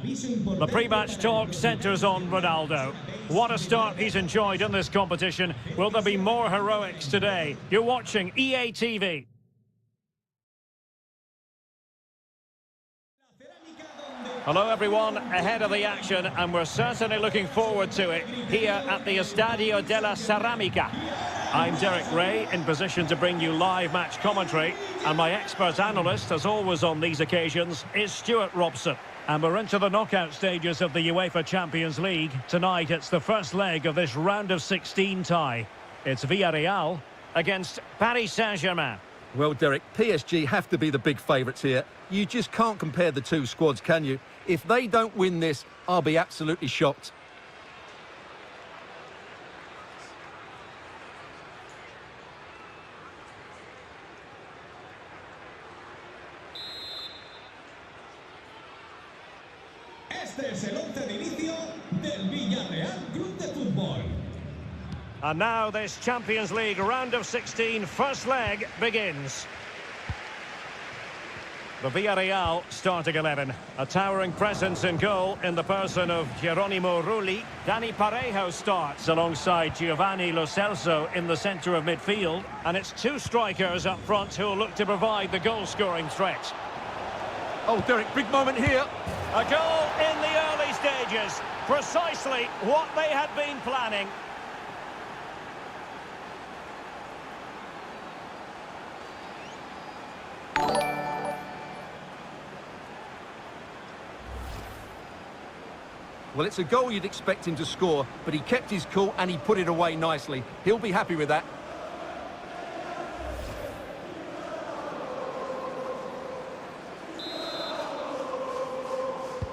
The pre-match talk centres on Ronaldo. What a start he's enjoyed in this competition. Will there be more heroics today? You're watching EA TV. Hello everyone, ahead of the action, and we're certainly looking forward to it here at the Estadio della Ceramica. I'm Derek Ray, in position to bring you live match commentary, and my expert analyst, as always on these occasions, is Stuart Robson. And we're into the knockout stages of the UEFA Champions League. Tonight it's the first leg of this round of 16 tie. It's Villarreal against Paris Saint-Germain. Well, Derek, PSG have to be the big favourites here. You just can't compare the two squads, can you? If they don't win this, I'll be absolutely shocked. Este es el once de inicio del Villarreal Club de Fútbol. And now this Champions League round of 16 first leg begins. The Villarreal starting 11. A towering presence in goal in the person of Geronimo Rulli. Dani Parejo starts alongside Giovanni Lo Celso in the centre of midfield. And it's two strikers up front who will look to provide the goal-scoring threat. Oh, Derek, big moment here. A goal in the early stages. Precisely what they had been planning. Well, it's a goal you'd expect him to score, but he kept his cool and he put it away nicely. He'll be happy with that.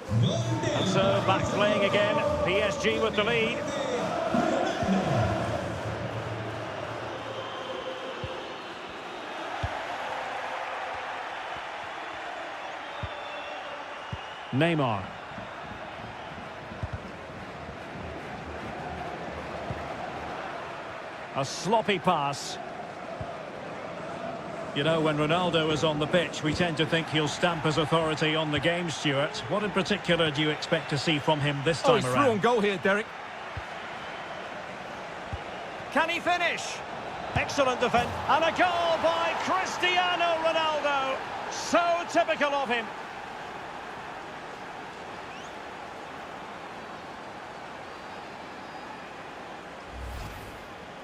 And so, back playing again. PSG with the lead. Neymar. A sloppy pass. You know, when Ronaldo is on the pitch, we tend to think he'll stamp his authority on the game, Stuart. What in particular do you expect to see from him this time he's around? through on goal here, Derek. Can he finish? Excellent defence. And a goal by Cristiano Ronaldo. So typical of him.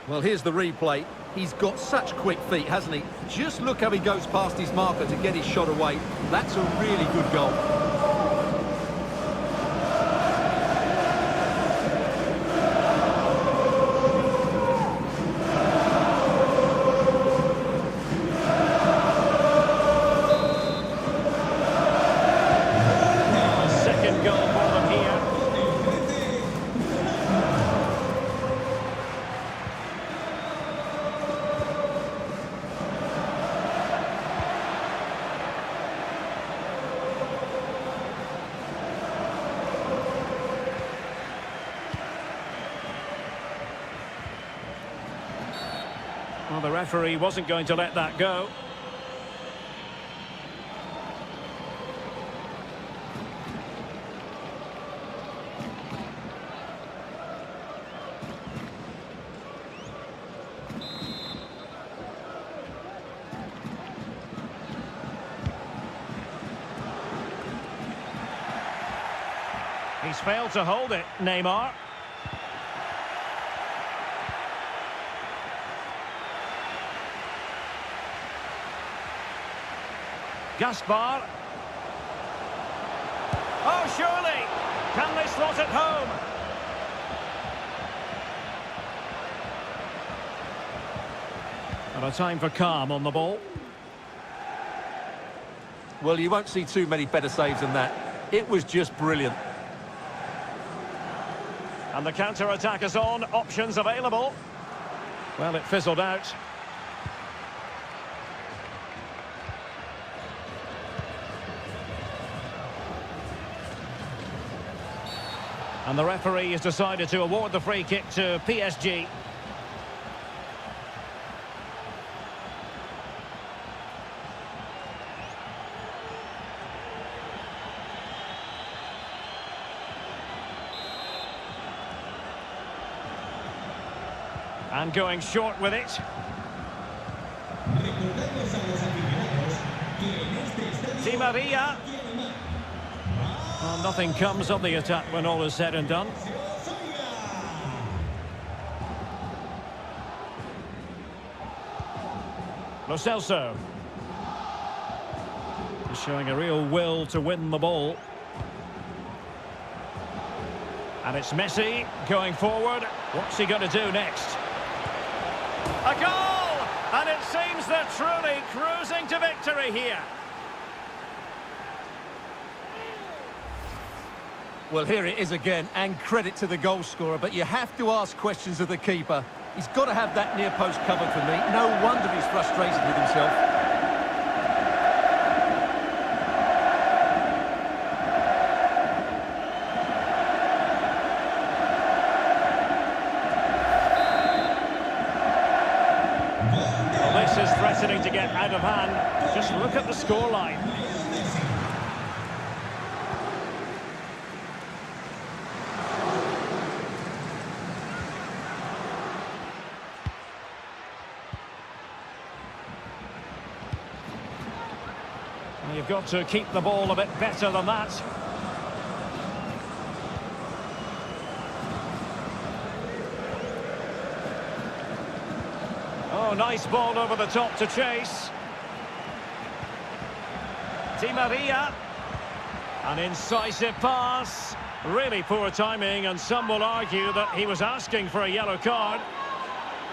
Well, here's the replay. He's got such quick feet, hasn't he? Just look how he goes past his marker to get his shot away. That's a really good goal. Second goal for them here. Well, the referee wasn't going to let that go. He's failed to hold it, Neymar. Gaspar. Oh, surely! Can they slot it home? And a time for calm on the ball. Well, you won't see too many better saves than that. It was just brilliant. And the counter-attack is on. Options available. Well, it fizzled out. And the referee has decided to award the free kick to PSG. And going short with it. Recordamos a los aficionados que en este estadio Di Maria. Well, nothing comes of the attack when all is said and done. Lo Celso. He's showing a real will to win the ball. And it's Messi going forward. What's he going to do next? A goal! And it seems they're truly cruising to victory here. Well, here it is again, and credit to the goal scorer, but you have to ask questions of the keeper. He's got to have that near post covered for me. No wonder he's frustrated with himself. Well, this is threatening to get out of hand. Just look at the scoreline. You've got to keep the ball a bit better than that. Oh, nice ball over the top to chase. Di Maria. An incisive pass. Really poor timing, and some will argue that he was asking for a yellow card.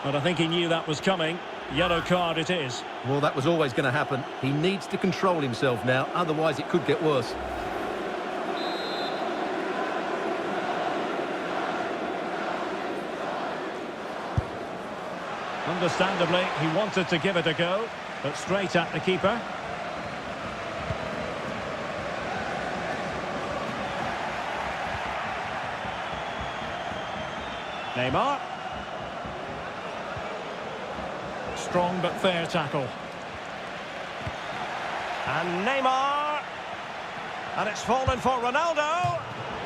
But I think he knew that was coming. Yellow card it is. Well, that was always going to happen. He needs to control himself now, otherwise it could get worse. Understandably, he wanted to give it a go, but straight at the keeper. Neymar. Strong but fair tackle. And Neymar. And it's fallen for Ronaldo.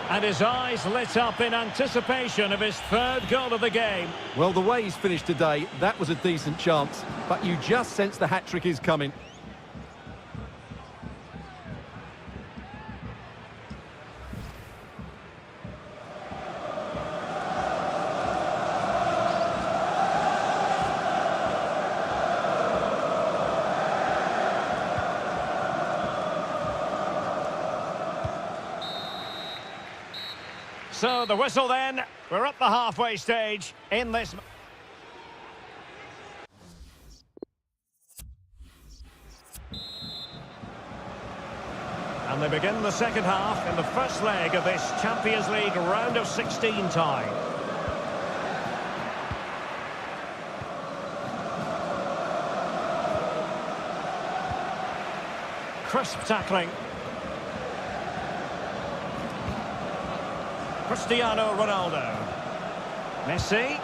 And his eyes lit up in anticipation of his third goal of the game. Well, the way he's finished today, that was a decent chance. But you just sense the hat-trick is coming. So the whistle then, we're at the halfway stage in this. And they begin the second half in the first leg of this Champions League round of 16 tie. Crisp tackling. Cristiano Ronaldo. Messi.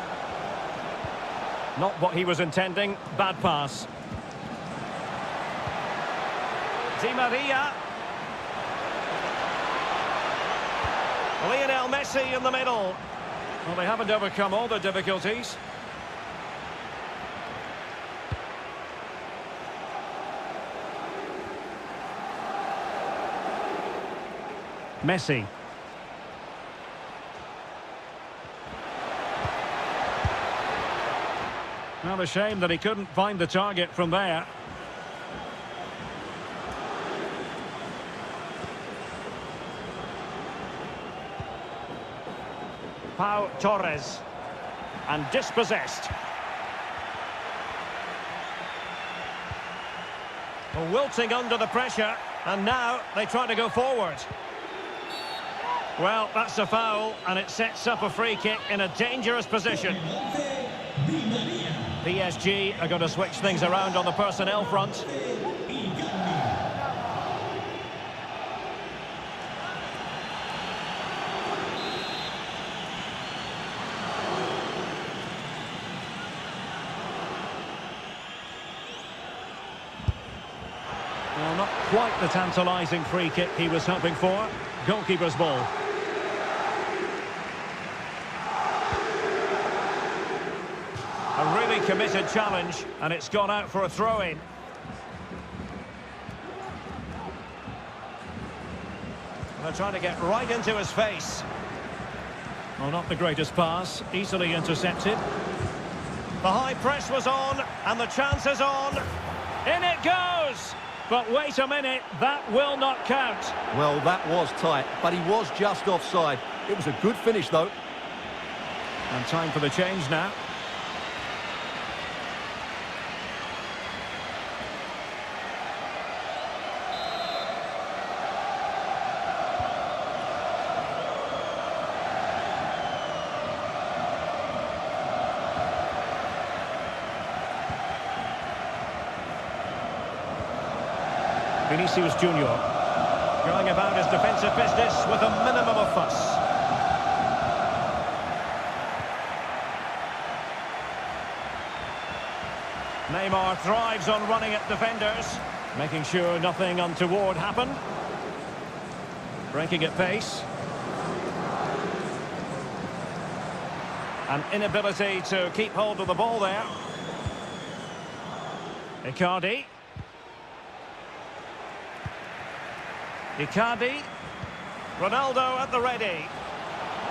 Not what he was intending. Bad pass. Di Maria. Lionel Messi in the middle. Well, they haven't overcome all the difficulties. Messi. Well, a shame that he couldn't find the target from there. Pau Torres. And dispossessed. Wilting under the pressure. And now they try to go forward. Well, that's a foul, and it sets up a free kick in a dangerous position. PSG are going to switch things around on the personnel front. Well, not quite the tantalising free kick he was hoping for. Goalkeeper's ball. A really committed challenge, and it's gone out for a throw-in. They're trying to get right into his face. Well, not the greatest pass, easily intercepted. The high press was on, and the chance is on. In it goes! But wait a minute, that will not count. Well, that was tight, but he was just offside. It was a good finish, though. And time for the change now. Vinicius Junior going about his defensive business with a minimum of fuss. Neymar thrives on running at defenders, making sure nothing untoward happened. Breaking at pace. An inability to keep hold of the ball there. Icardi. Icardi, Ronaldo at the ready.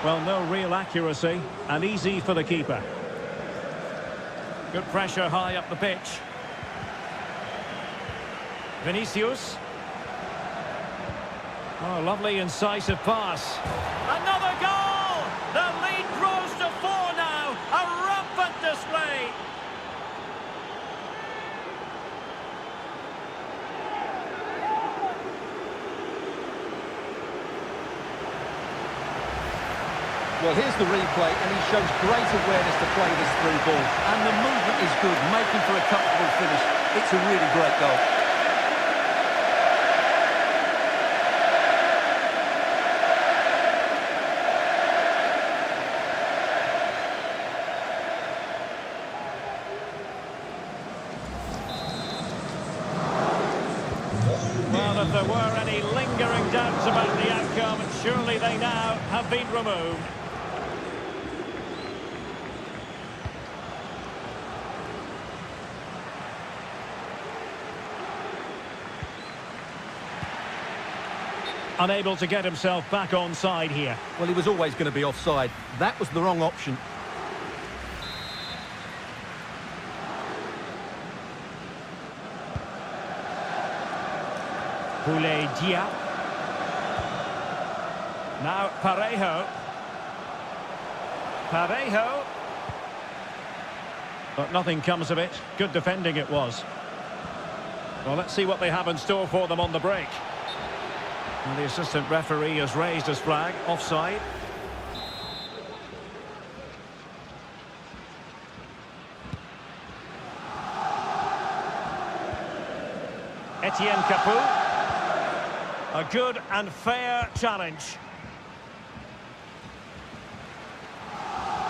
Well, no real accuracy, and easy for the keeper. Good pressure high up the pitch. Vinicius. Oh, lovely incisive pass. Another goal! The lead grows to 4 now. A rampant display. Well, here's the replay, and he shows great awareness to play this through ball. And the movement is good, making for a comfortable finish. It's a really great goal. Well, if there were any lingering doubts about the outcome, surely they now have been removed. Unable to get himself back on side here. Well, he was always going to be offside. That was the wrong option. Boulaye Dia. Now Parejo. Parejo. But nothing comes of it. Good defending it was. Well, let's see what they have in store for them on the break. And the assistant referee has raised his flag, offside. Etienne Capoue. A good and fair challenge.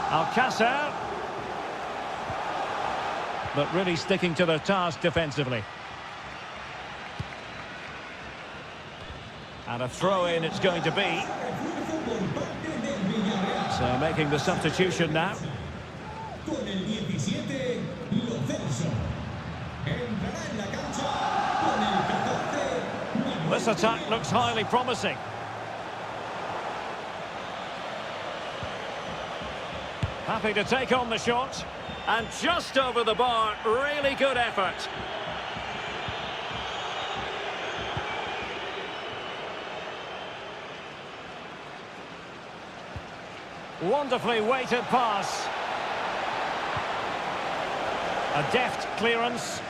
Alcácer. But really sticking to their task defensively. And a throw-in it's going to be. So making the substitution now. This attack looks highly promising. Happy to take on the shot. And just over the bar, really good effort. Wonderfully weighted pass. A deft clearance.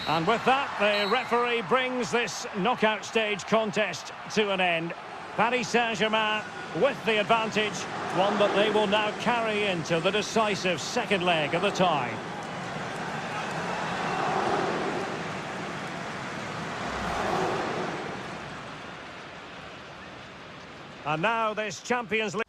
And with that, the referee brings this knockout stage contest to an end. Paris Saint-Germain with the advantage, one that they will now carry into the decisive second leg of the tie. And now this Champions League.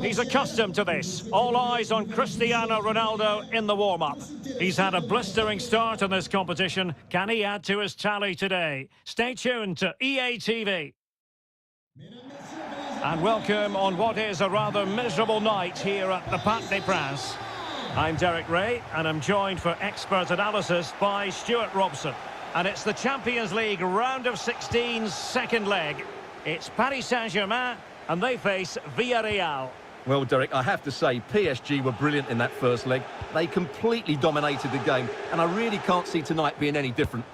He's accustomed to this. All eyes on Cristiano Ronaldo in the warm-up. He's had a blistering start in this competition. Can he add to his tally today? Stay tuned to EA TV. And welcome on what is a rather miserable night here at the Parc des Princes. I'm Derek Ray, and I'm joined for expert analysis by Stuart Robson. And it's the Champions League round of 16's second leg. It's Paris Saint-Germain, and they face Villarreal. Well, Derek, I have to say, PSG were brilliant in that first leg. They completely dominated the game, and I really can't see tonight being any different.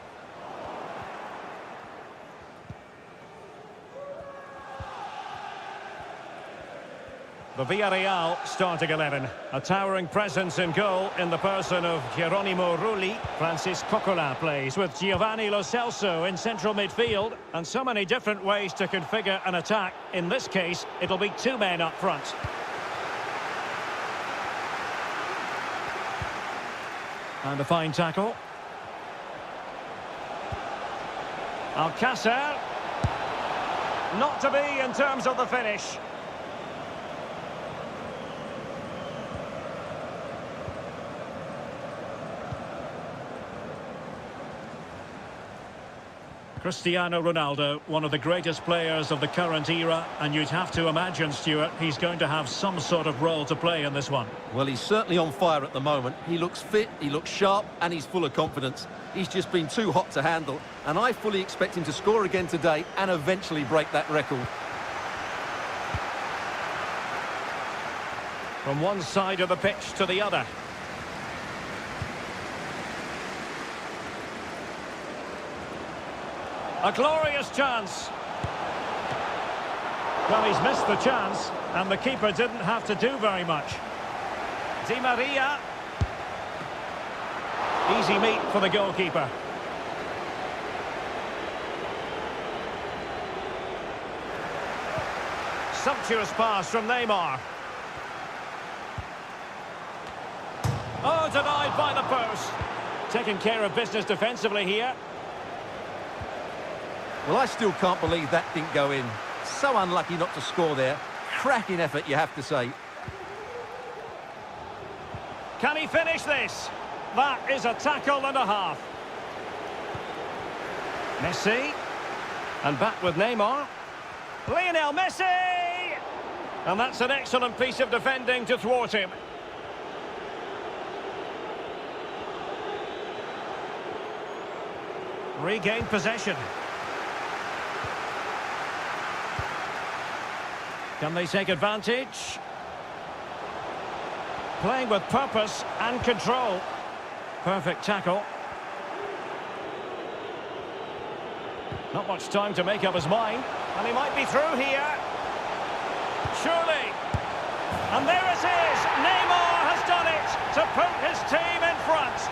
The Villarreal starting 11. A towering presence in goal in the person of Geronimo Rulli. Francis Coquelin plays with Giovanni Lo Celso in central midfield. And so many different ways to configure an attack. In this case, it'll be two men up front. And a fine tackle. Alcácer. Not to be in terms of the finish. Cristiano Ronaldo, one of the greatest players of the current era, and you'd have to imagine, Stuart, he's going to have some sort of role to play in this one. Well, he's certainly on fire at the moment. He looks fit, he looks sharp, and he's full of confidence. He's just been too hot to handle, and I fully expect him to score again today and eventually break that record. From one side of the pitch to the other. A glorious chance. Well, he's missed the chance, and the keeper didn't have to do very much. Di Maria. Easy meat for the goalkeeper. Sumptuous pass from Neymar. Oh, denied by the post. Taking care of business defensively here. Well, I still can't believe that didn't go in. So unlucky not to score there. Cracking effort, you have to say. Can he finish this? That is a tackle and a half. Messi. And back with Neymar. Lionel Messi! And that's an excellent piece of defending to thwart him. Regained possession. Can they take advantage? Playing with purpose and control. Perfect tackle. Not much time to make up his mind. And he might be through here. Surely. And there it is. Neymar has done it to put his team in front.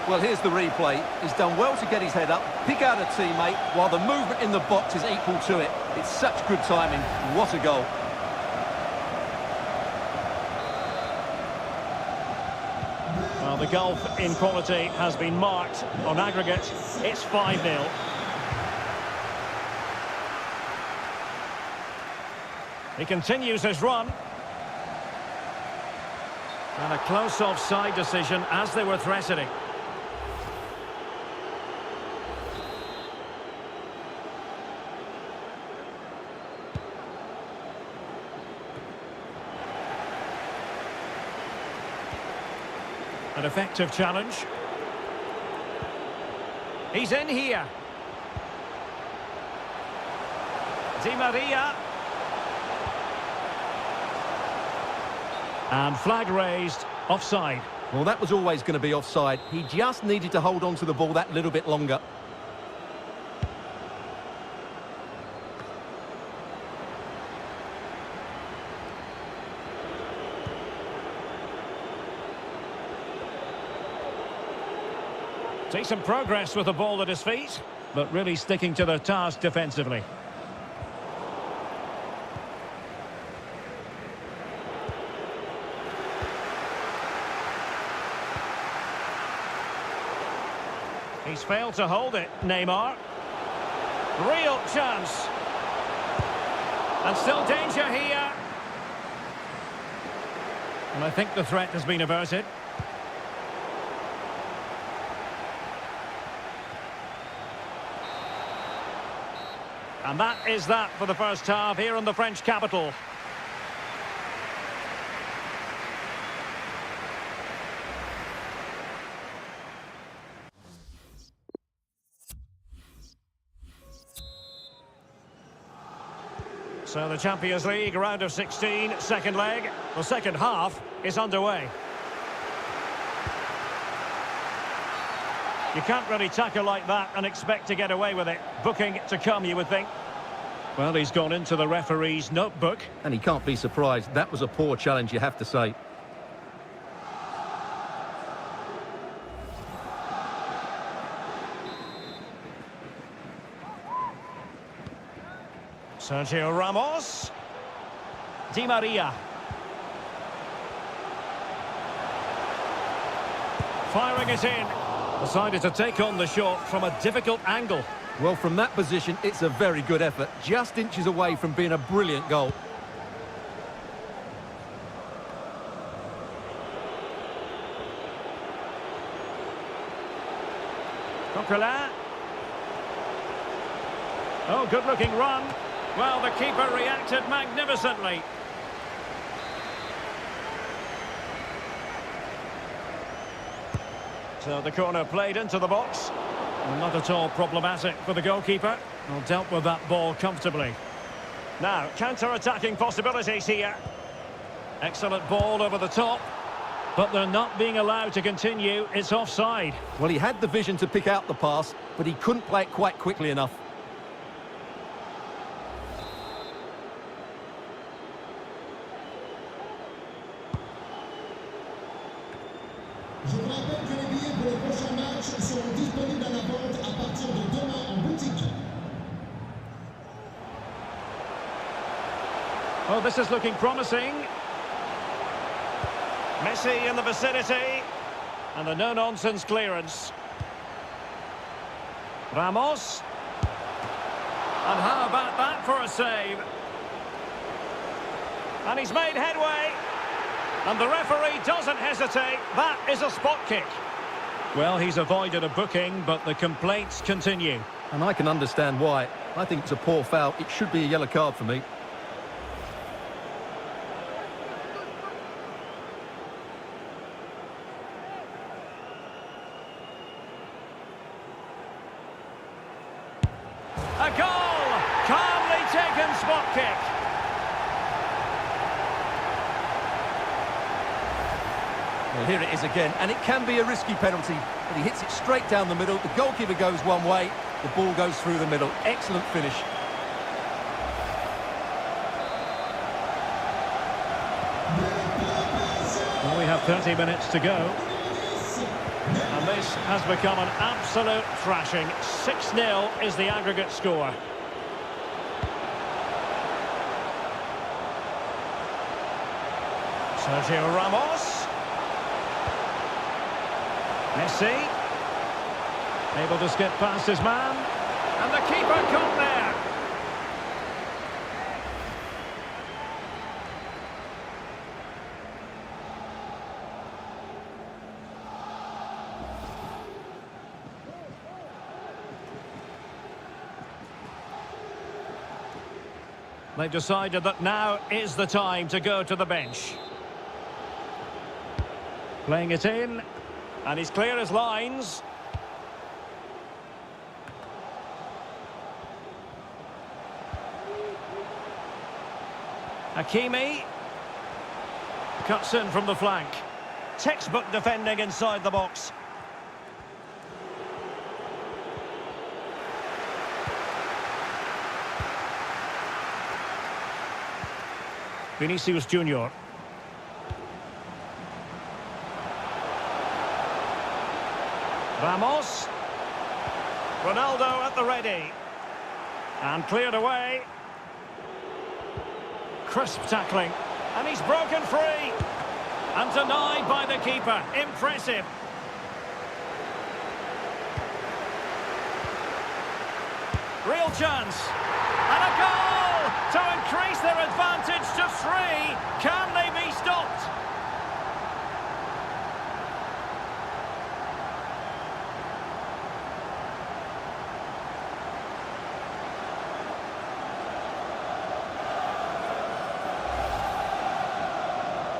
Well, here's the replay. He's done well to get his head up, pick out a teammate, while the movement in the box is equal to it. It's such good timing. What a goal. Well, the gulf in quality has been marked. On aggregate, it's 5-0. He continues his run. And a close offside decision as they were threatening. An effective challenge. He's in here. Di Maria. And flag raised, offside. Well, that was always going to be offside. He just needed to hold on to the ball that little bit longer. Decent progress with the ball at his feet, but really sticking to their task defensively. He's failed to hold it, Neymar. Real chance. And still danger here. And I think the threat has been averted. And that is that for the first half here in the French capital. So the Champions League round of 16, second leg. The second half is underway. You can't really tackle like that and expect to get away with it. Booking to come, you would think. Well, he's gone into the referee's notebook. And he can't be surprised. That was a poor challenge, you have to say. Sergio Ramos. Di Maria. Firing it in. Decided to take on the shot from a difficult angle. Well, from that position, it's a very good effort. Just inches away from being a brilliant goal. Coquelin. Oh, good-looking run. Well, the keeper reacted magnificently. So the corner played into the box. Not at all problematic for the goalkeeper. Well, dealt with that ball comfortably. Now, counter-attacking possibilities here. Excellent ball over the top. But they're not being allowed to continue. It's offside. Well, he had the vision to pick out the pass, but he couldn't play it quite quickly enough. Je vous rappelle que les billets pour le prochain match seront disponibles à la vente à partir de demain en boutique. Oh, this is looking promising. Messi in the vicinity. And a no-nonsense clearance. Ramos. And how about that for a save? And he's made headway. And the referee doesn't hesitate. That is a spot kick. Well, he's avoided a booking, but the complaints continue. And I can understand why. I think it's a poor foul. It should be a yellow card for me. A goal! Calmly taken spot kick. Well, here it is again, and it can be a risky penalty, but he hits it straight down the middle. The goalkeeper goes one way, the ball goes through the middle. Excellent finish. Well, we have 30 minutes to go. And this has become an absolute thrashing. 6-0 is the aggregate score. Sergio Ramos. Messi. Able to skip past his man. And the keeper caught there. They've decided that now is the time to go to the bench. Playing it in. And he's clear as lines. Hakimi. Cuts in from the flank. Textbook defending inside the box. Vinicius Junior. Ramos. Ronaldo at the ready. And cleared away. Crisp tackling. And he's broken free. And denied by the keeper. Impressive. Real chance. And a goal to increase their advantage to 3. Can they be stopped?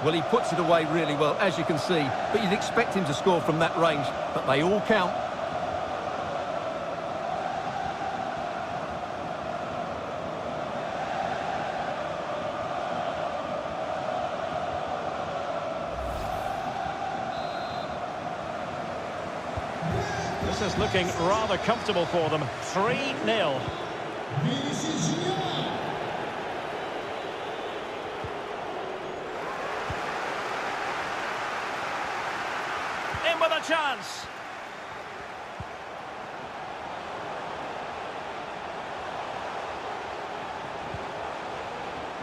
Well, he puts it away really well, as you can see, but you'd expect him to score from that range, but they all count. This is looking rather comfortable for them. 3-0. Vinicius Junior. In with a chance.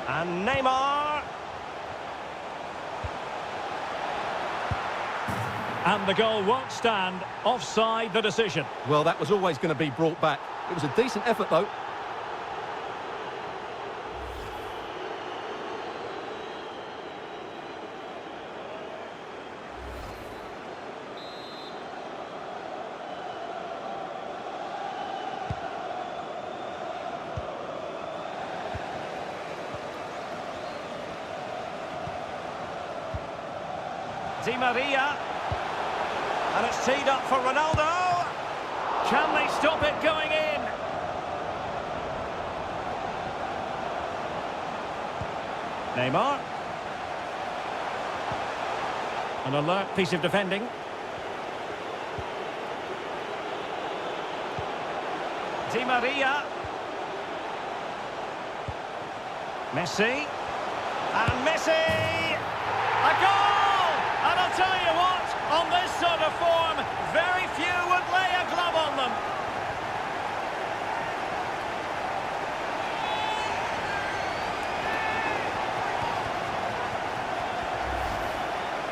And Neymar. And the goal won't stand. Offside the decision. Well, that was always going to be brought back. It was a decent effort, though. Di Maria. And it's teed up for Ronaldo. Can they stop it going in? Neymar. An alert piece of defending. Di Maria. Messi. And Messi! A goal! And I'll tell you what, on this sort of form, very few would lay a glove on them.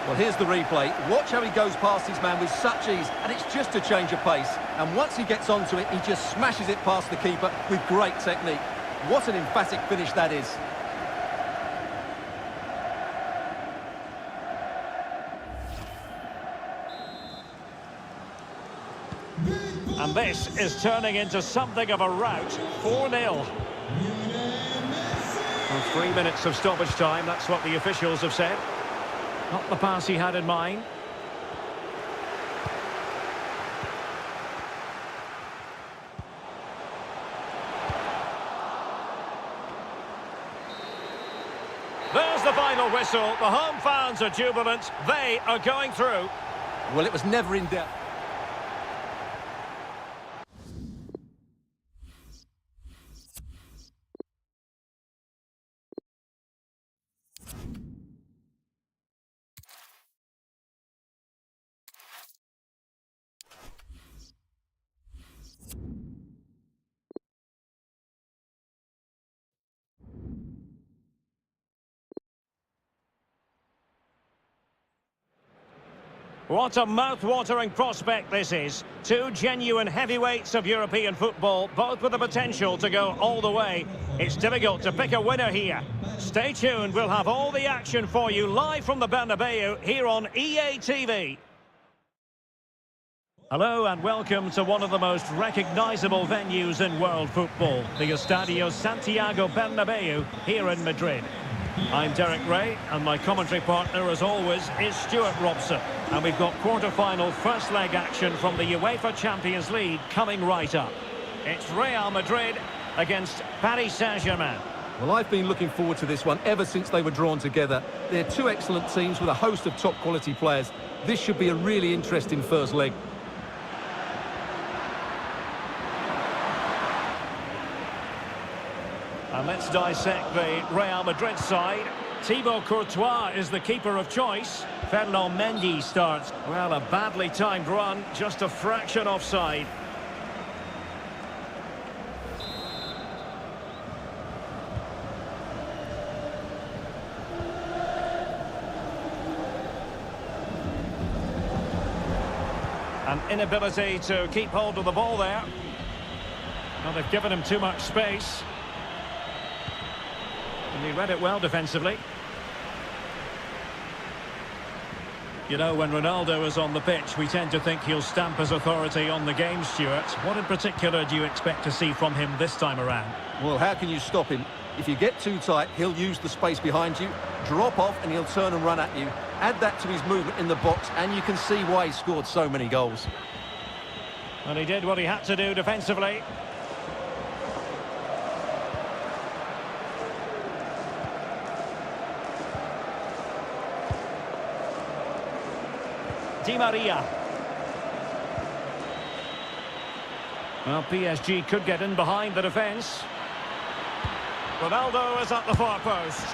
Well, here's the replay. Watch how he goes past his man with such ease, and it's just a change of pace. And once he gets onto it, he just smashes it past the keeper with great technique. What an emphatic finish that is. And this is turning into something of a rout. 4-0. Well, 3 minutes of stoppage time, that's what the officials have said. Not the pass he had in mind. There's the final whistle. The home fans are jubilant. They are going through. Well, it was never in doubt. What a mouth-watering prospect this is. Two genuine heavyweights of European football, both with the potential to go all the way. It's difficult to pick a winner here. Stay tuned, we'll have all the action for you live from the Bernabeu here on EA TV. Hello and welcome to one of the most recognisable venues in world football, the Estadio Santiago Bernabeu here in Madrid. I'm Derek Ray, and my commentary partner, as always, is Stuart Robson. And we've got quarter-final first-leg action from the UEFA Champions League coming right up. It's Real Madrid against Paris Saint-Germain. Well, I've been looking forward to this one ever since they were drawn together. They're two excellent teams with a host of top-quality players. This should be a really interesting first leg. And let's dissect the Real Madrid side. Thibaut Courtois is the keeper of choice. Fernand Mendy starts. Well, a badly timed run, just a fraction offside. An inability to keep hold of the ball there. Well, they've given him too much space. And he read it well defensively. You know, when Ronaldo is on the pitch, we tend to think he'll stamp his authority on the game, Stuart. What in particular do you expect to see from him this time around? Well, how can you stop him? If you get too tight, he'll use the space behind you, drop off, and he'll turn and run at you. Add that to his movement in the box, and you can see why he scored so many goals. And he did what he had to do defensively. Di Maria. Well, PSG could get in behind the defence. Ronaldo is at the far post.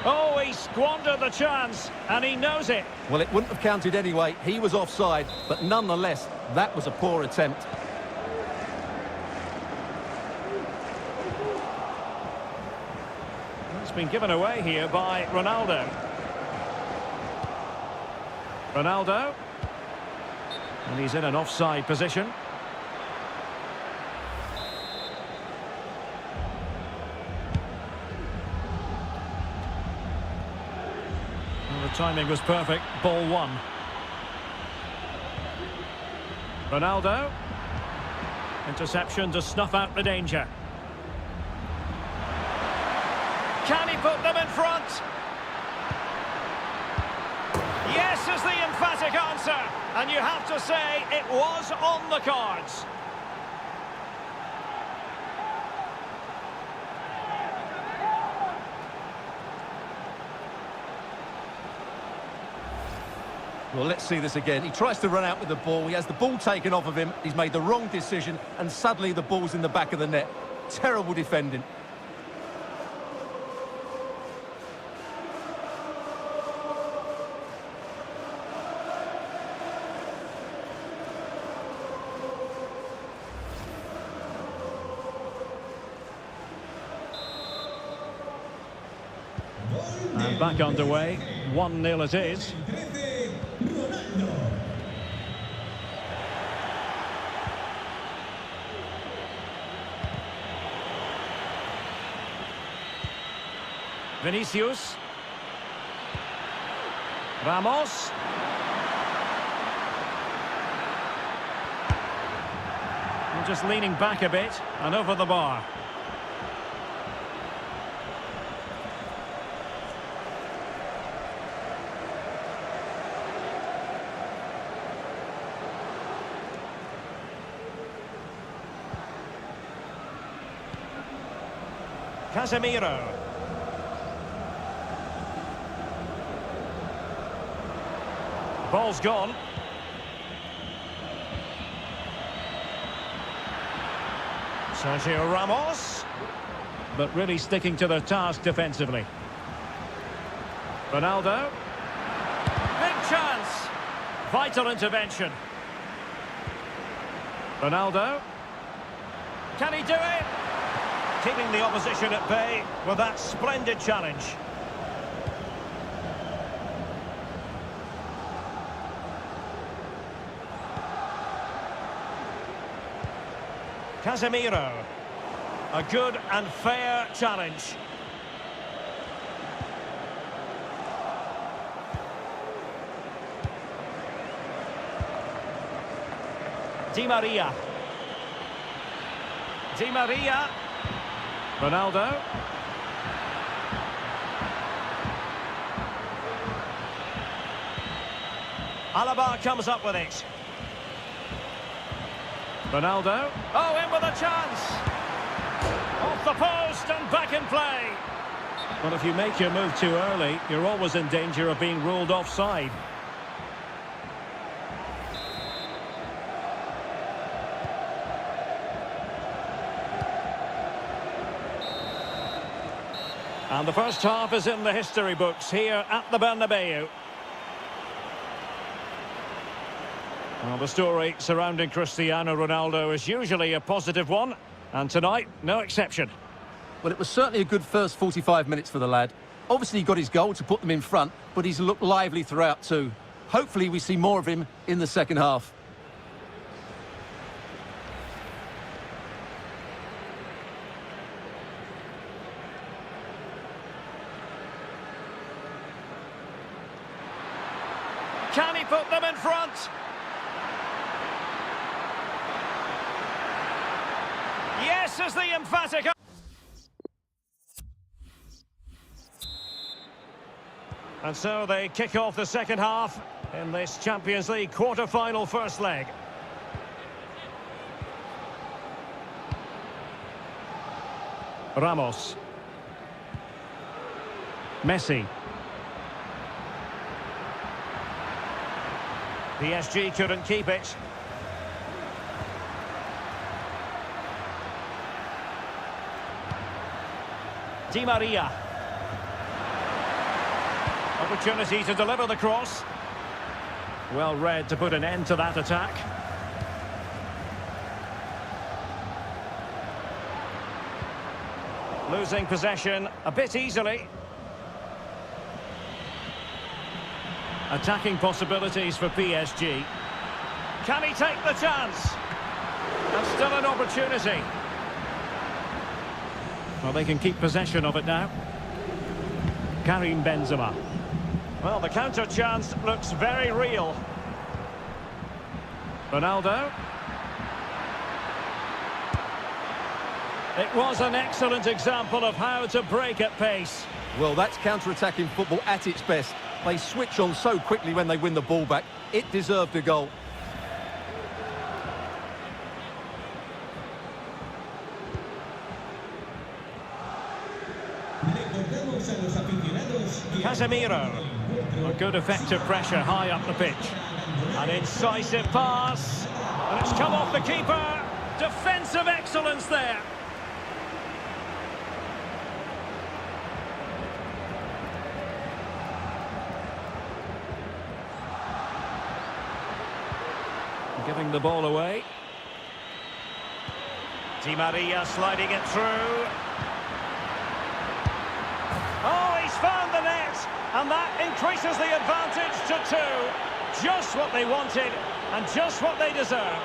Oh, he squandered the chance, and he knows it. Well, it wouldn't have counted anyway. He was offside, but nonetheless, that was a poor attempt. It's been given away here by Ronaldo. Ronaldo. And he's in an offside position. Well, the timing was perfect. Ball one. Ronaldo. Interception to snuff out the danger. Can he put them in front? Yes is the emphatic answer. And you have to say it was on the cards. Well, let's see this again. He tries to run out with the ball. He has the ball taken off of him. He's made the wrong decision, and suddenly the ball's in the back of the net. Terrible defending. And back underway, 1-0 it is. Vinicius. Ramos. And just leaning back a bit and over the bar. Casemiro. Ball's gone. Sergio Ramos. But really sticking to their task defensively. Ronaldo. Big chance. Vital intervention. Ronaldo. Can he do it? Keeping the opposition at bay with that splendid challenge. Casemiro. A good and fair challenge. Di Maria. Di Maria. Ronaldo. Alaba comes up with it. Ronaldo. Oh, in with a chance. Off the post and back in play. Well, if you make your move too early, you're always in danger of being ruled offside. And the first half is in the history books here at the Bernabeu. Well, the story surrounding Cristiano Ronaldo is usually a positive one, and tonight, no exception. Well, it was certainly a good first 45 minutes for the lad. Obviously, he got his goal to put them in front, but he's looked lively throughout too. Hopefully, we see more of him in the second half. Can he put them in front? Yes is the emphatic. And so they kick off the second half in this Champions League quarter-final first leg. Ramos. Messi. PSG couldn't keep it. Di Maria. Opportunity to deliver the cross. Well read to put an end to that attack. Losing possession a bit easily. Attacking possibilities for PSG. Can he take the chance? And still an opportunity. Well, they can keep possession of it now. Karim Benzema. Well, the counter chance looks very real. Ronaldo. It was an excellent example of how to break at pace. Well, that's counter-attacking football at its best. They switch on so quickly when they win the ball back. It deserved a goal. Casemiro. A good effective pressure high up the pitch. An incisive pass. And it's come off the keeper. Defensive excellence there. Giving the ball away. Di Maria sliding it through. Oh, he's found the net, and that increases the advantage to 2. Just what they wanted, and just what they deserve.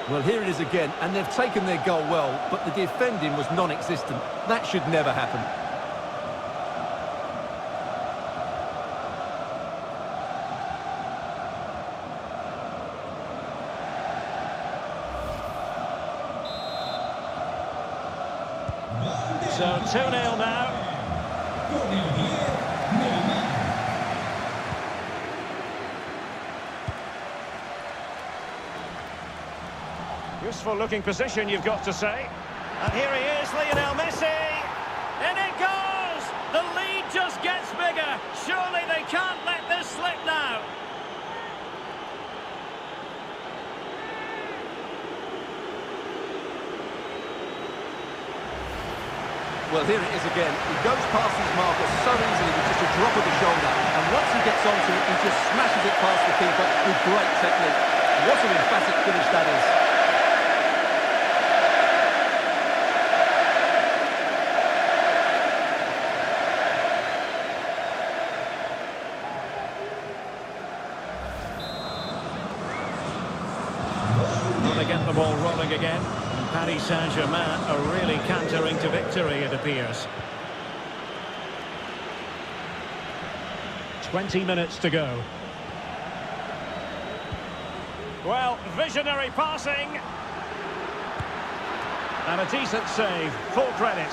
Well, here it is again, and they've taken their goal well, but the defending was non-existent. That should never happen. So 2-0 now. Useful looking position, you've got to say. And here he is, Lionel Messi. In it goes! The lead just gets bigger. Surely they can't let this slip now. Well, here it is again. He goes past his marker so easily with just a drop of the shoulder. And once he gets onto it, he just smashes it past the keeper with great technique. What an emphatic finish that is. They get the ball rolling again. Paris Saint-Germain are really cantering to victory, it appears. 20 minutes to go. Well, visionary passing. And a decent save. Full credit.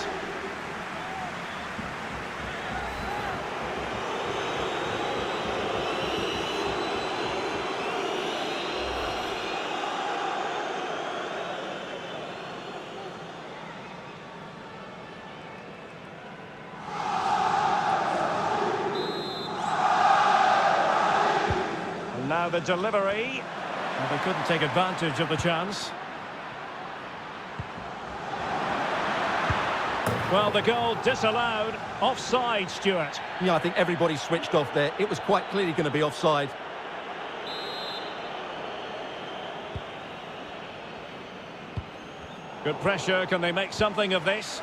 Now the delivery. Well, they couldn't take advantage of the chance. Well, the goal disallowed. Offside, Stuart. Yeah, I think everybody switched off there. It was quite clearly going to be offside. Good pressure. Can they make something of this?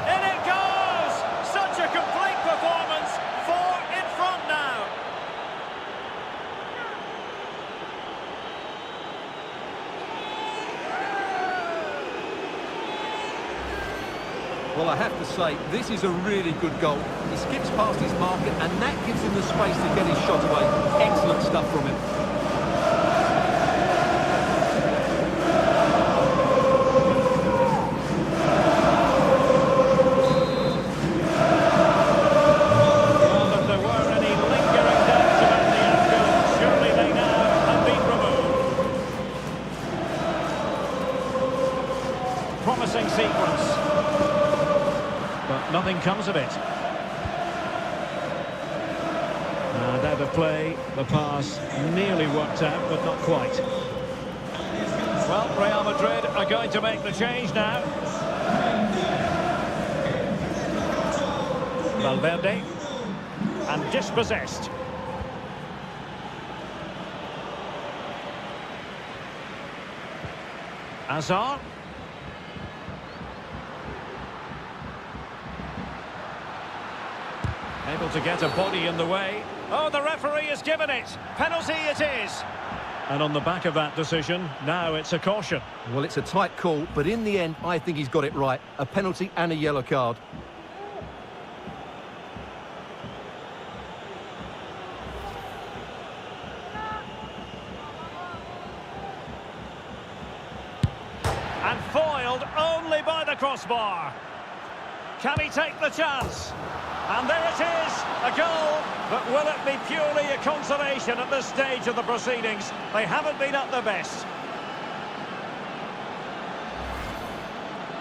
In it goes! Such a complete performance. 4 in front now. Well, I have to say, this is a really good goal. He skips past his marker, and that gives him the space to get his shot away. Excellent stuff from him. Well, if there were any lingering doubts about the outcome, surely they now have been removed. Promising sequence. But nothing comes of it. And out of play, the pass nearly worked out, but not quite. Well, Real Madrid are going to make the change now. Valverde. And dispossessed. Hazard. Able to get a body in the way. Oh, the referee has given it. Penalty it is. And on the back of that decision, now it's a caution. Well, it's a tight call, but in the end, I think he's got it right. A penalty and a yellow card. And foiled only by the crossbar. Can he take the chance? And there it is, a goal. But will it be purely a consolation at this stage of the proceedings? They haven't been at their best.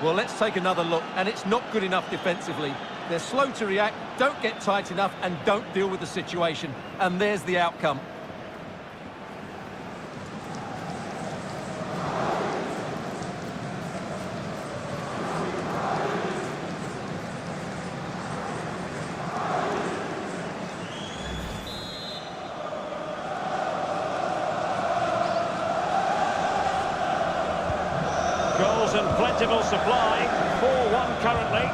Well, let's take another look, and it's not good enough defensively. They're slow to react, don't get tight enough, and don't deal with the situation. And there's the outcome. Goals in plentiful supply, 4-1 currently.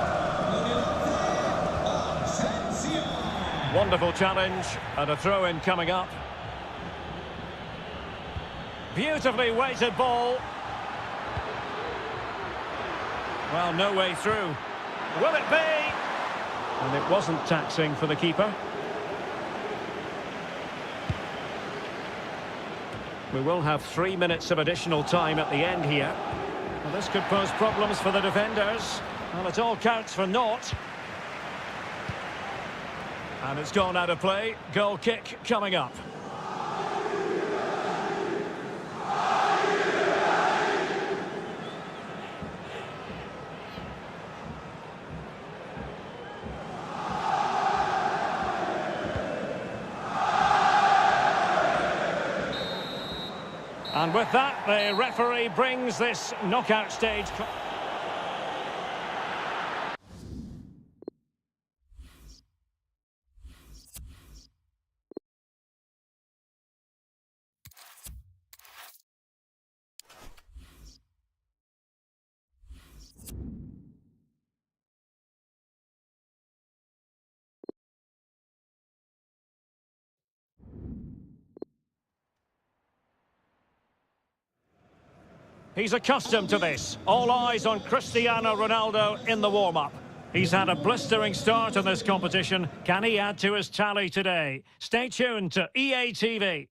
Wonderful challenge, and a throw-in coming up. Beautifully weighted ball. Well, no way through. Will it be? And it wasn't taxing for the keeper. We will have 3 minutes of additional time at the end here. Well, this could pose problems for the defenders. Well, it all counts for naught. And it's gone out of play. Goal kick coming up. And with that, the referee brings this knockout stage. He's accustomed to this. All eyes on Cristiano Ronaldo in the warm-up. He's had a blistering start in this competition. Can he add to his tally today? Stay tuned to EA TV.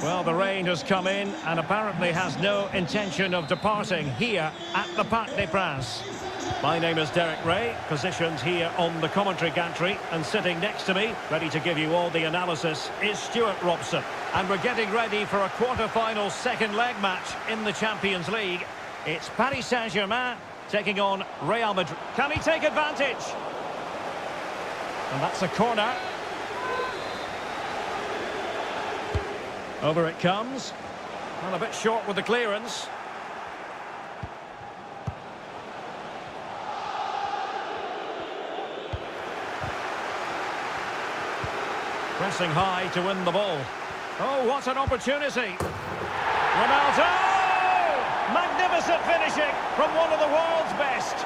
Well, the rain has come in and apparently has no intention of departing here at the Parc des Princes. My name is Derek Ray, positioned here on the commentary gantry, and sitting next to me, ready to give you all the analysis, is Stuart Robson. And we're getting ready for a quarter-final second leg match in the Champions League. It's Paris Saint-Germain taking on Real Madrid. Can he take advantage? And that's a corner. Over it comes. Well, a bit short with the clearance. Pressing high to win the ball. Oh, what an opportunity. Ronaldo! Magnificent finishing from one of the world's best.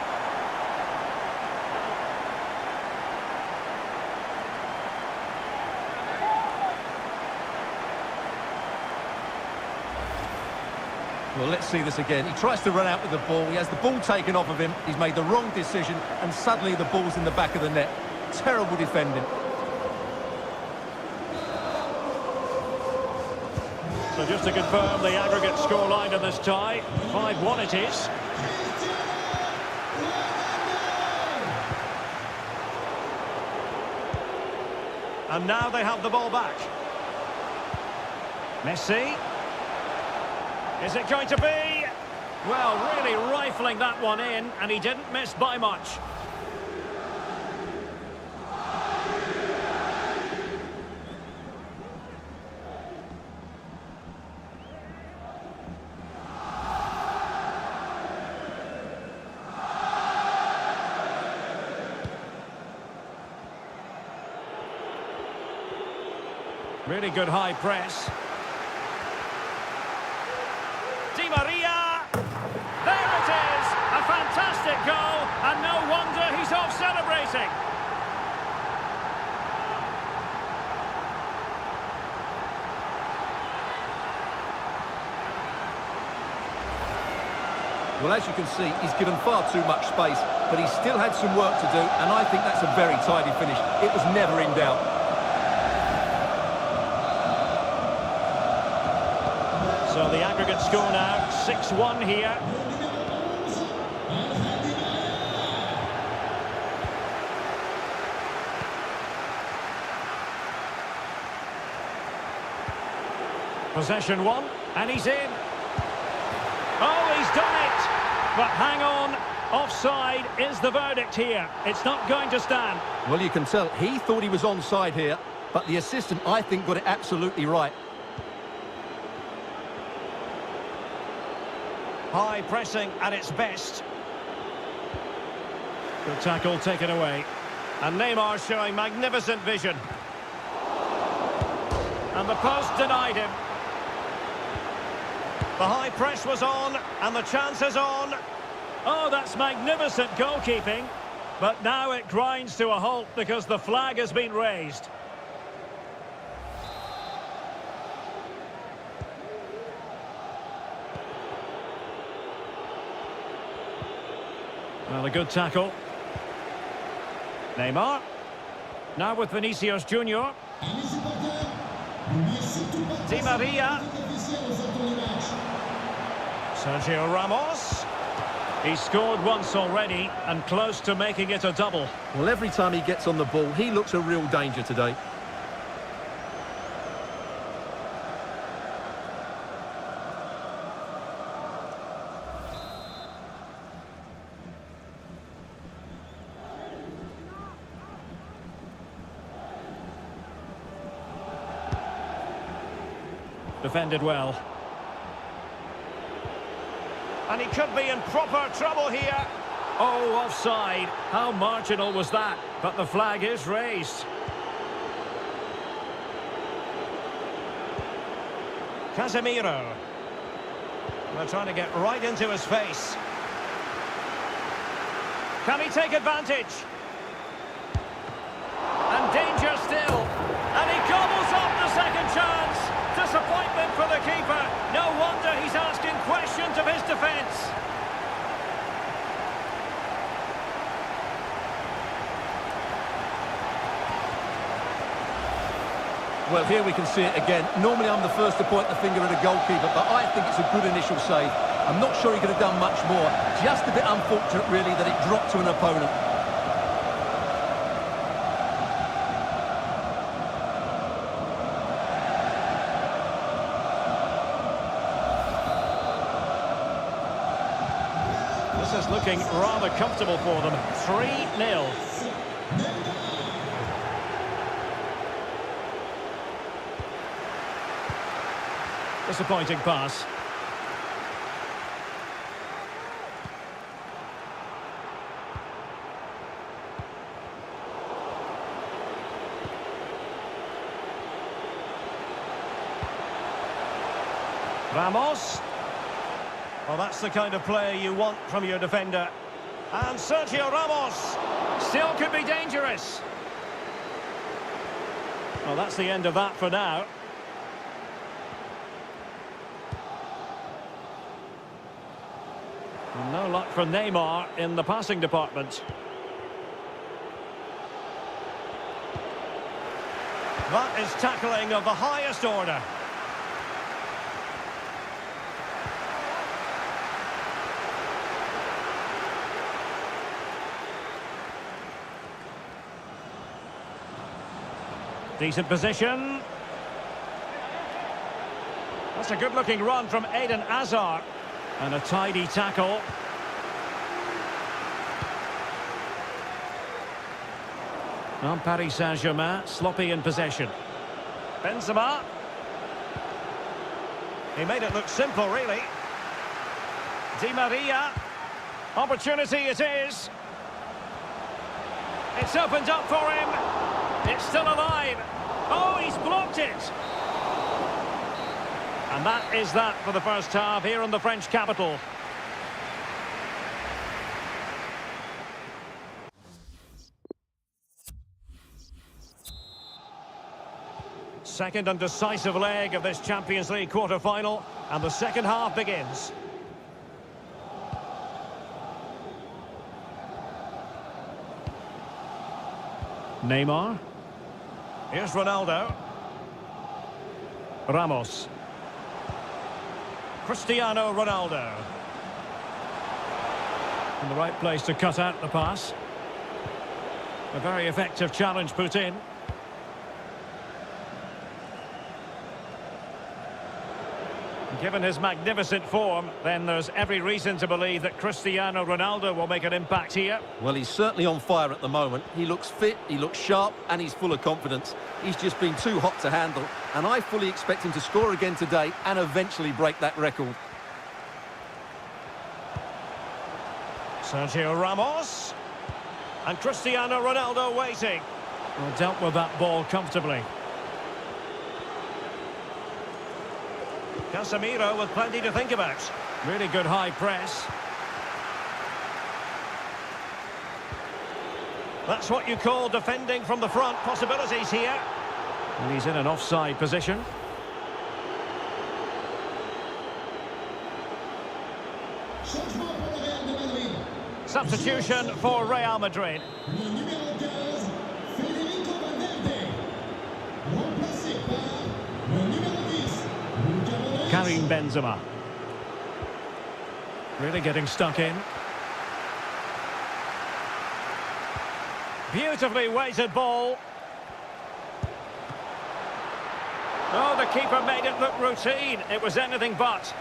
Well, let's see this again. He tries to run out with the ball. He has the ball taken off of him. He's made the wrong decision, and suddenly the ball's in the back of the net. Terrible defending. So just to confirm the aggregate scoreline in this tie, 5-1 it is. And now they have the ball back. Messi. Is it going to be? Well, really rifling that one in, and he didn't miss by much. Really good high press. Di Maria! There it is! A fantastic goal, and no wonder he's off celebrating. Well, as you can see, he's given far too much space, but he still had some work to do, and I think that's a very tidy finish. It was never in doubt. So the aggregate score now, 6-1 here. Possession one, and he's in. Oh, he's done it! But hang on, offside is the verdict here. It's not going to stand. Well, you can tell he thought he was onside here, but the assistant, I think, got it absolutely right. High pressing at its best. Good tackle taken away. And Neymar showing magnificent vision. And the post denied him. The high press was on, and the chance is on. Oh, that's magnificent goalkeeping. But now it grinds to a halt because the flag has been raised. Well, a good tackle. Neymar. Now with Vinicius Junior. Di Maria. Sergio Ramos. He's scored once already and close to making it a double. Well, every time he gets on the ball, he looks a real danger today. Defended well. And he could be in proper trouble here. Oh, offside. How marginal was that? But the flag is raised. Casemiro. They're trying to get right into his face. Can he take advantage? And danger still. And he gobbles up the second chance. Disappointment for the keeper. No wonder he's asking questions of his defence. Well, here we can see it again. Normally I'm the first to point the finger at a goalkeeper, but I think it's a good initial save. I'm not sure he could have done much more. Just a bit unfortunate, really, that it dropped to an opponent. This is looking rather comfortable for them. 3-0. Disappointing pass. Ramos. Well, that's the kind of play you want from your defender. And Sergio Ramos still could be dangerous. Well, that's the end of that for now. No luck for Neymar in the passing department. That is tackling of the highest order. Decent position. That's a good-looking run from Eden Hazard. And a tidy tackle. On Paris Saint-Germain, sloppy in possession. Benzema. He made it look simple, really. Di Maria. Opportunity it is. It's opened up for him. It's still alive. Oh, he's blocked it. And that is that for the first half here in the French capital. Second and decisive leg of this Champions League quarter-final, and the second half begins. Neymar. Here's Ronaldo. Ramos. Cristiano Ronaldo. In the right place to cut out the pass. A very effective challenge put in. Given his magnificent form, then there's every reason to believe that Cristiano Ronaldo will make an impact here. Well, he's certainly on fire at the moment. He looks fit, he looks sharp, and he's full of confidence. He's just been too hot to handle, and I fully expect him to score again today and eventually break that record. Sergio Ramos. And Cristiano Ronaldo waiting. Well, dealt with that ball comfortably. Casemiro with plenty to think about. Really good high press. That's what you call defending from the front. Possibilities here. And he's in an offside position. Substitution for Real Madrid. Karim Benzema. Really getting stuck in. Beautifully weighted ball. Oh, the keeper made it look routine. It was anything but.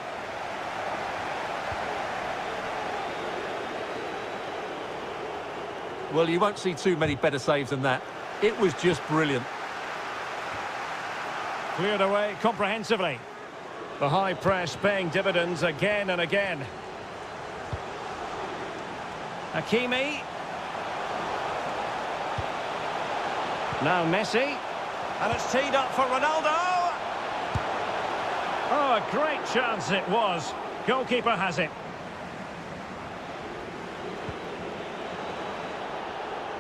Well, you won't see too many better saves than that. It was just brilliant. Cleared away comprehensively. The high press paying dividends again and again. Hakimi. Now Messi. And it's teed up for Ronaldo. Oh, a great chance it was. Goalkeeper has it.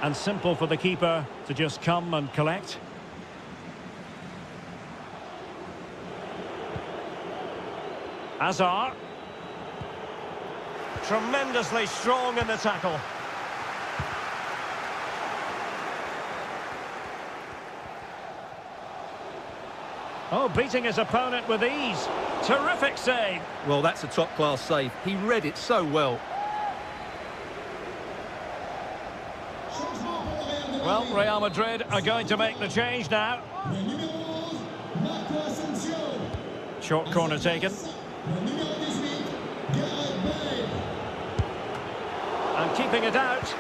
And simple for the keeper to just come and collect. Hazard. Tremendously strong in the tackle. Oh, beating his opponent with ease. Terrific save. Well, that's a top-class save. He read it so well. Well, Real Madrid are going to make the change now. Short corner taken. And keeping it out.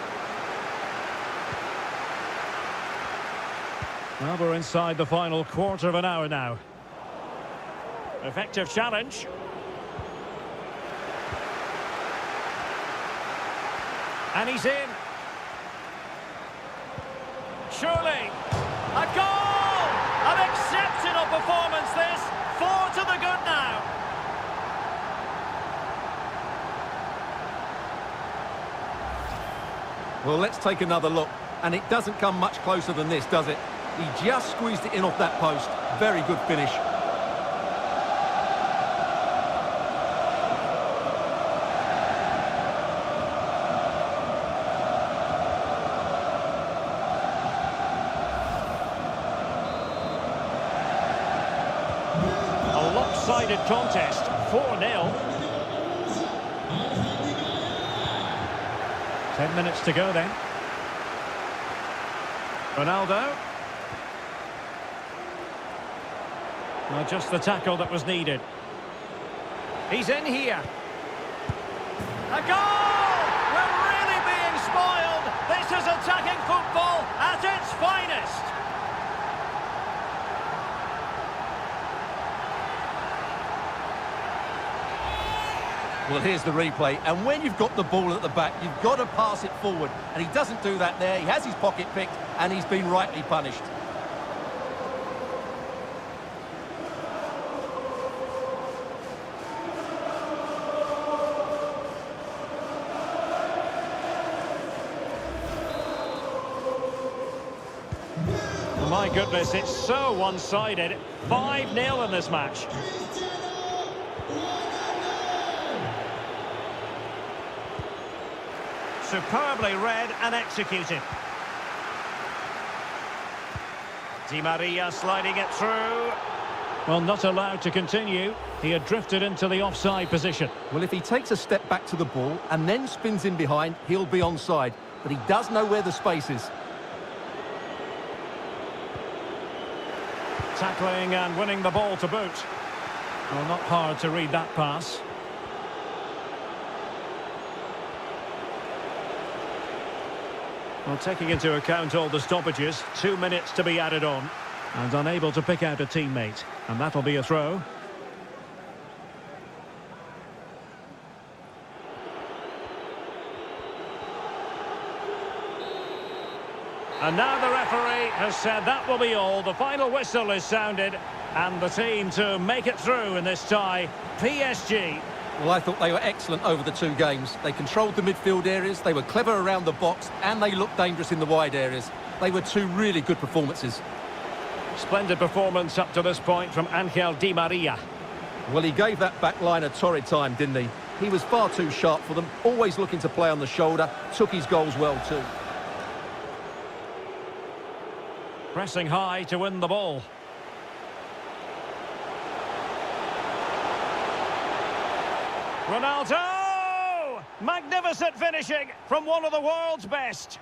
Well, we're inside the final quarter of an hour now. Effective challenge. And he's in. Surely. A goal! An exceptional performance this. 4 to the good now. Well, let's take another look. And it doesn't come much closer than this, does it? He just squeezed it in off that post. Very good finish. one-sided contest, 4-0. 10 minutes to go then. Ronaldo. Well, just the tackle that was needed. He's in here. A goal! We're really being spoiled. This is attacking football at its finest. Well, here's the replay, and when you've got the ball at the back, you've got to pass it forward, and he doesn't do that there. He has his pocket picked, and he's been rightly punished. My goodness, it's so one-sided. 5-0 in this match. Superbly read and executed. Di Maria sliding it through. Well, not allowed to continue. He had drifted into the offside position. Well, if he takes a step back to the ball and then spins in behind, he'll be onside. But he does know where the space is. Tackling and winning the ball to boot. Well, not hard to read that pass. Well, taking into account all the stoppages, 2 minutes to be added on. And unable to pick out a teammate. And that'll be a throw. And now the referee has said that will be all. The final whistle is sounded. And the team to make it through in this tie, PSG. Well, I thought they were excellent over the two games. They controlled the midfield areas, they were clever around the box, and they looked dangerous in the wide areas. They were two really good performances. Splendid performance up to this point from Angel Di Maria. Well, he gave that back line a torrid time, didn't he? He was far too sharp for them, always looking to play on the shoulder, took his goals well too. Pressing high to win the ball. Ronaldo! Magnificent finishing from one of the world's best.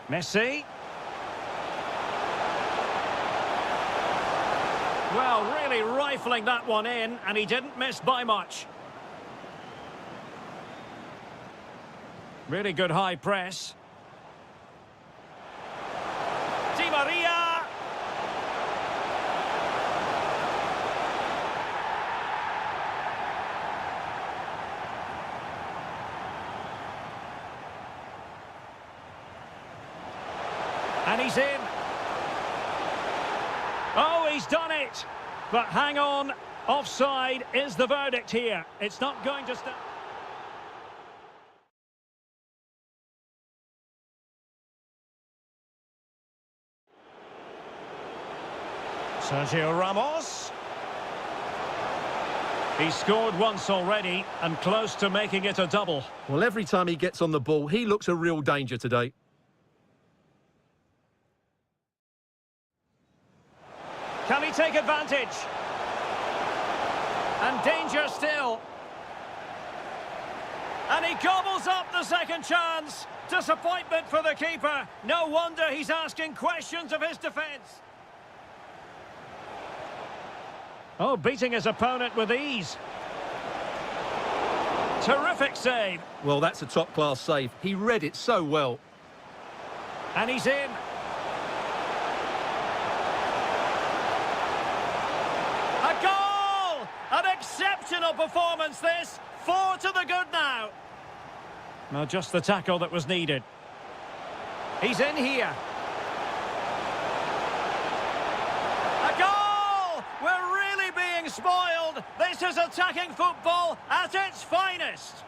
Messi. Well, really rifling that one in, and he didn't miss by much. Really good high press. Di Maria. And he's in. Oh, he's done it. But hang on. Offside is the verdict here. It's not going to stand. Sergio Ramos. He's scored once already and close to making it a double. Well, every time he gets on the ball, he looks a real danger today. Can he take advantage? And danger still. And he gobbles up the second chance. Disappointment for the keeper. No wonder he's asking questions of his defence. Oh, beating his opponent with ease. Terrific save. Well, that's a top-class save. He read it so well. And he's in. A goal! An exceptional performance, this. 4 to the good now. Well, just the tackle that was needed. He's in here. A goal! We're really being spoiled. This is attacking football at its finest.